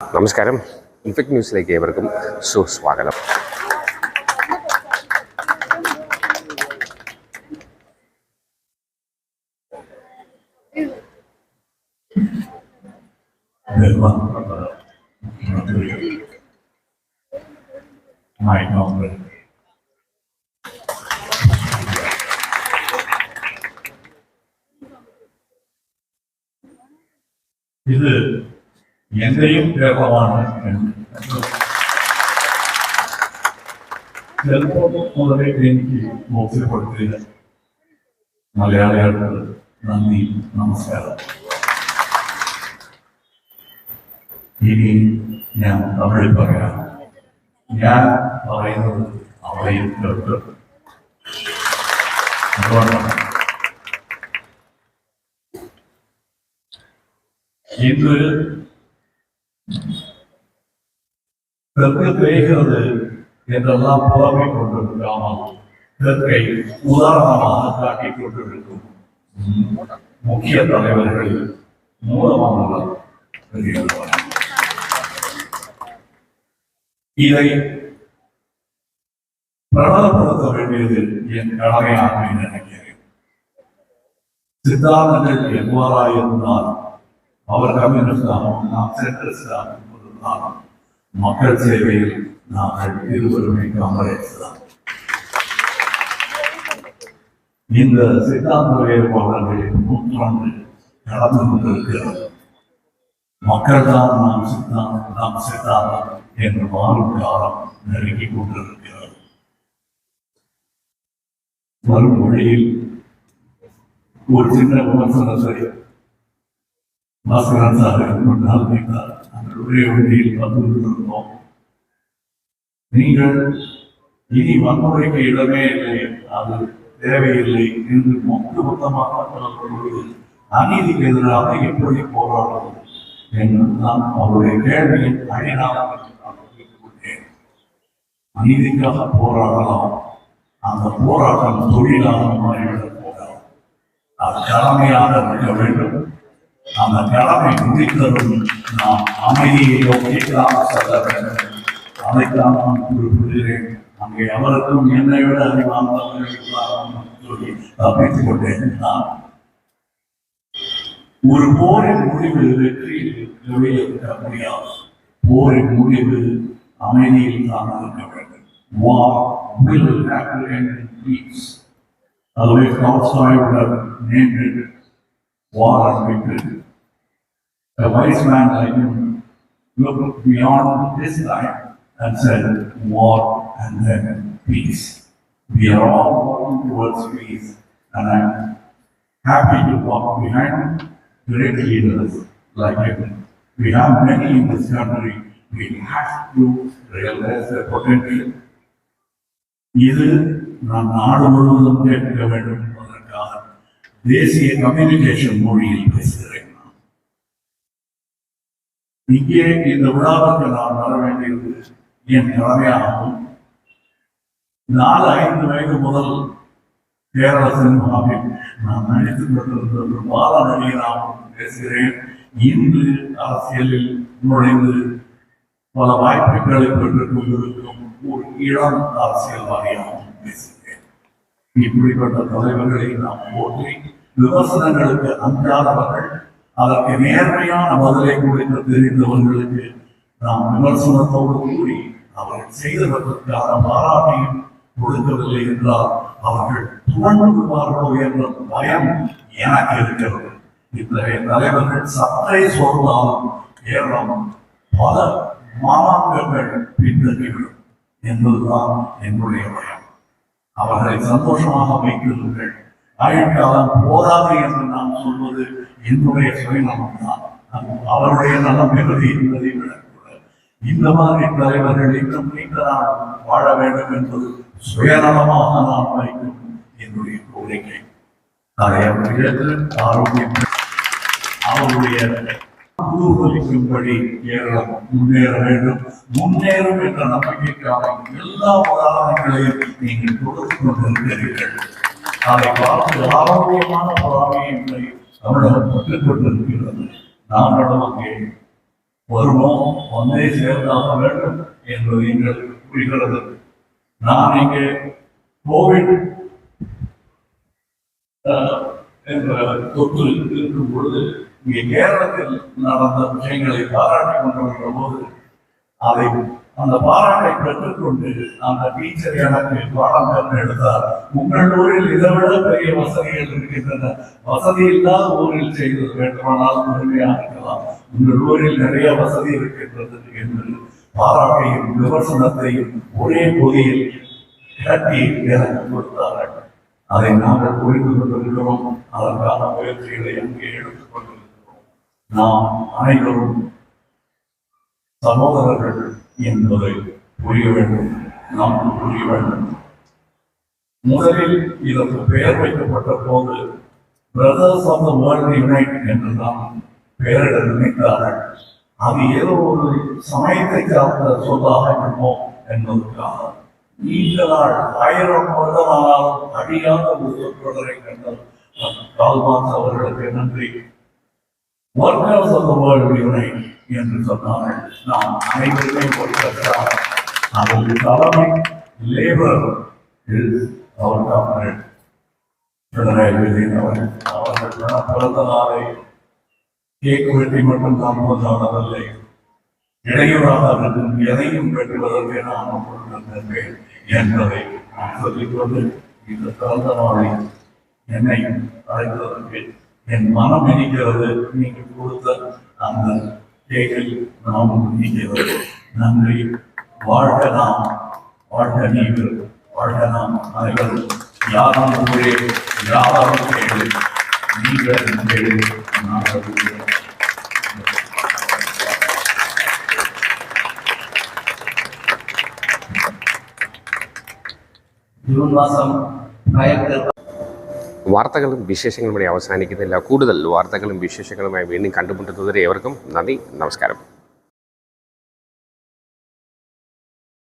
നമസ്കാരം. ഇൻഫെക്ട് ന്യൂസിലേക്ക് ഏവർക്കും സുസ്വാഗതം. ഇത് എന്റെയും കേരളമാണ്. ചെറുപ്പം മുതലേ എനിക്ക് ബോധ്യപ്പെടുത്തിയ മലയാളികൾക്ക് നന്ദി, നമസ്കാരം. ഇനി ഞാൻ തമിഴിൽ പറയാം. ഞാൻ പറയുന്നത് അവയും കേട്ട് അതുകൊണ്ടാണ് இன்று தெற்கு தேய்கிறது என்றெல்லாம் புலம்பிக் கொண்டிருக்காமல் தெற்கை உதாரணமாக காட்டிக் கொண்டிருக்கும் முக்கிய தலைவர்களில் மூலமானவர் இதை பிரபலப்படுத்த வேண்டியது என் கடமையாக நினைக்கிறேன். சித்தாந்தங்கள் எவ்வாறாயிருந்தால் அவர் கம்யூனிஸ்டாகவும் நாம் சென்ட்ரிஸ்டாக இருந்தாலும் மக்கள் சேவையில் நாங்கள் இருவருமே காங்கிரஸ்தான். இந்த சித்தாந்த வேறுபாடுகளில் நூற்றாண்டு கடந்து கொண்டிருக்கிறது. மக்கள் தான் நாம் சித்தாந்தம் என்று மாறும் காலம் நெருங்கிக் கொண்டிருக்கிறது. வரும் மொழியில் ஒரு சின்ன விமர்சனத்தை பாஸ்கரன் சார் முன்னால் வைத்தார். அந்த ஒரே வழியில் வந்துவிட்டிருந்தோம். நீங்கள் இனி வன்முறைக்கு இடமே இல்லை, அது தேவையில்லை என்று மொத்தமாக அநீதிக்கு எதிராக எப்படி போராடுவது என்றுதான் அவருடைய கேள்வியின் அழிநாளாக அநீதிக்காக போராடலாம், அந்த போராட்டம் தொழிலாக மாறிவிடப் போகலாம். அது கடமையாக இருக்க வேண்டும். அந்த கடமை முடித்ததும் நாம் அமைதியை நோக்கி செல்ல வேண்டும். அதைத்தான் நான் குறிப்பிடுகிறேன். அங்கே அவருக்கும் என்னை விட அறிவார்ந்தவர்கள் தப்பித்துக் கொண்டேன். நான் ஒரு போரின் முடிவு வெற்றியில் இருக்க முடியாது. போரின் முடிவு அமைதியில் தான் இருக்க வேண்டும். War will have to end in peace. Otherwise, Tolstoy would have named it War and Victory. A wise man like him looked beyond his time and said, war and then peace. We are all working towards peace, and I'm happy to walk behind great leaders like him. We have many in this country. We have to realize their potential. இது நான் நாடு முழுவதும் கேட்க வேண்டும் என்பதற்காக தேசிய communication மொழியில் பேசுகிறேன். இங்கே இந்த விழாவுக்கு நான் வர வேண்டியது என் கடமையாகும். 4-5 வயது முதல் கேரள சினிமாவில் நான் நடித்துக் கொண்டிருந்த பால நடிகராகவும் பேசுகிறேன். இன்று அரசியலில் நுழைந்து பல வாய்ப்புகளை பெற்றுக் கொண்டிருக்கும் ஒரு இளம் அரசியல்வாதியாகவும் பேசுகிறேன். இப்படிப்பட்ட தலைவர்களை நாம் போற்றி விமர்சனங்களுக்கு அஞ்சாதவர்கள், அதற்கு நேர்மையான பதிலை கொடுக்க தெரிந்தவர்களுக்கு நாம் விமர்சனத்தோடு கூறி அவர்கள் செய்தவர்களுக்கான பாராட்டையும் கொடுக்கவில்லை என்றால் அவர்கள் துவண்டு விடுவார்களோ என்ற பயம் எனக்கு இருக்கிறது. இத்தகைய தலைவர்கள் சற்றே சொன்னாலும் கேரளம் பல மாமாங்கங்கள் பின்தங்கிவிடும் என்பதுதான் என்னுடைய பயம். அவர்களை சந்தோஷமாக வைக்கிறீர்கள். ஆயுட்காலம் போதாது என்று நான் சொல்வது என்னுடைய சுயநலம் தான். அவருடைய நலம் பெறுதி என்பதை விடக்கூட இந்த மாதிரி தலைவர்கள் இன்னும் நீண்ட நாள் வாழ வேண்டும் என்பது சுயநலமாக நான் வைக்கும் என்னுடைய கோரிக்கை. ஆரோக்கியம் அவருடைய ஊர்வலிக்கும்படி கேரளம் முன்னேற வேண்டும். முன்னேறும் என்ற நம்பிக்கைக்கான எல்லா உதாரணங்களையும் நீங்கள் கொடுத்து கொண்டிருக்கிறீர்கள். அதை பார்த்து ஆரோக்கியமான பொறாமையை தமிழகம் பெற்றுக் கொண்டிருக்கிறது. நாங்களும் அங்கே வருவோம் ஒன்றே சேர்ந்தாக வேண்டும் என்பது எங்களுக்கு புரிகிறது. நான் இங்கே கோவிட் என்ற தொற்று இருக்கும் பொழுது இங்கே கேரளத்தில் நடந்த விஷயங்களை பாராட்டி கொண்டிருக்கிற போது அதை அந்த பாராட்டை பெற்றுக்கொண்டு அந்த டீச்சர் எனக்கு பாடம் எடுத்தார். உங்கள் ஊரில் இதை விட பெரிய வசதிகள் இருக்கின்றன, வசதி இல்லாத ஊரில் செய்தது வேண்டுமானால் உண்மையாக இருக்கலாம், உங்கள் ஊரில் நிறைய வசதி இருக்கின்றது என்று பாராட்டையும் விமர்சனத்தையும் ஒரே பொதியில் கட்டி எனக்கு கொடுத்தார்கள். அதை நாங்கள் புரிந்து கொண்டிருக்கிறோம். அதற்கான முயற்சிகளை அங்கே எடுத்துக் கொண்டிருக்கிறோம். நாம் அனைவரும் சகோதரர்கள் என்பதை புரிய வேண்டும், நாம் புரிய வேண்டும். முதலில் இதற்கு பெயர் வைக்கப்பட்ட போது brothers of the world unite என்று தான் பெயரிட நினைத்தார்கள். அது ஏதோ ஒரு சமயத்தை சார்ந்த சொல்லாக இருக்குமோ என்பதற்காக நீண்ட நாள் 1000 வருடமானாலும் அடியாத ஒரு சொற்றொடரை கண்டால் கால்மார்க்ஸ் அவர்களுக்கு நன்றி. Workers of the world unite என்று சொன்னார்கள். நாம் அனைவருமே ஒர்க்கர்ஸ். அதற்கு தலைமை லேபர் அவர் காமரேட் பினராயி விஜயன் அவர்கள் பிறந்த நாளை கேக் வெட்டி மட்டும் காண்பதானதில்லை, இடையூறாக இருக்கும் எதையும் பெற்றுவதற்கு நான் கொடுத்திருந்தேன் என்பதை நான் சொல்லிக்கொண்டு இந்த பிறந்த நாளை என்னை அழைத்ததற்கு என் மனம் இனிக்கிறது. நீங்கள் கொடுத்த அந்த கேக்கில் நாமும் இனிக்கிறது. நன்றி. வாழ்க நாம், வாழ்க நீங்கள், வாழ்க நாம் அனைவரும். யாரும் ஊரே, யாரும் கேளு, நீங்கள் கேளு, நாங்கள் ജൂൺ മാസം ഭയങ്കര വാർത്തകളും വിശേഷങ്ങളും ഇവിടെ അവസാനിക്കുന്നില്ല. കൂടുതൽ വാർത്തകളും വിശേഷങ്ങളുമായി വീണ്ടും കണ്ടുമുട്ടുന്നതുവരെ ഏവർക്കും നന്ദി, നമസ്കാരം.